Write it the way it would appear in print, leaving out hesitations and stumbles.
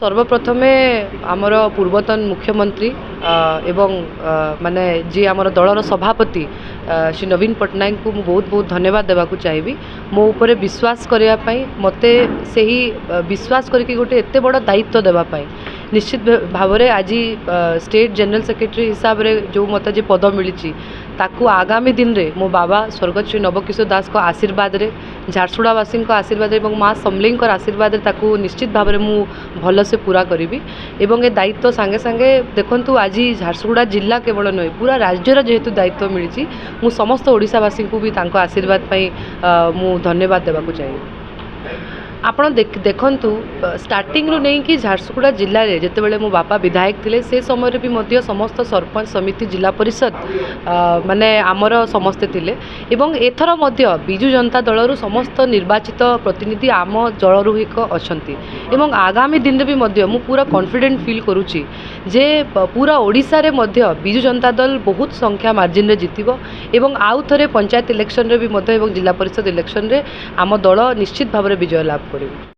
सर्वप्रथमे आमर पूर्वतन मुख्यमंत्री एवं माने जी आमर दलर सभापति श्री नवीन पट्टनायक को बहुत बहुत धन्यवाद देवाक चाहिए। मो उपरे विश्वास करने मते से ही विश्वास करके गोटे एत बड़ दायित्व देवाई निश्चित भाव में आज स्टेट जनरल सेक्रेटरी हिसाब रे जो मत जे पद मिली ताकू आगामी दिन रे मो बाबा स्वर्गत श्री नवकिशोर दास को आशीर्वाद रे झारसुगुड़ावासी आशीर्वाद और माँ समलेई आशीर्वाद ताकू निश्चित भाव में मु भल से पूरा करी एवं ए दायित्व सांगे सांगे देखंतु आज झारसुगुड़ा जिला केवल नुहे पूरा राज्यर जेहेतु दायित्व मिली मु समस्त ओडिशावासी को भी तांको आशीर्वाद पाई मु धन्यवाद देवाक चाहिए। आपण देखंतु स्टार्टिंग रू नहीं कि झारसुगुड़ा जिले में जितेबाला मो बापा विधायक थे से समय भी मध्य समस्त सरपंच समिति जिला परिषद माने आमर समस्ते थिले एवं एथर मध्य बिजु जनता दल समस्त निर्वाचित प्रतिनिधि आम दलरू एक अछंती एवं आगामी दिन में भी मध्य मु पूरा कॉन्फिडेंट फील करुच्ची जे पूरा ओडिशा रे मध्य बिजु जनता दल बहुत संख्या मार्जिन रे जितिबो एवं आउ थरे पंचायत इलेक्शन रे भी मध्य एवं जिला परिषद इलेक्शन रे आम दल निश्चित भाव में विजय लाभ करिबो।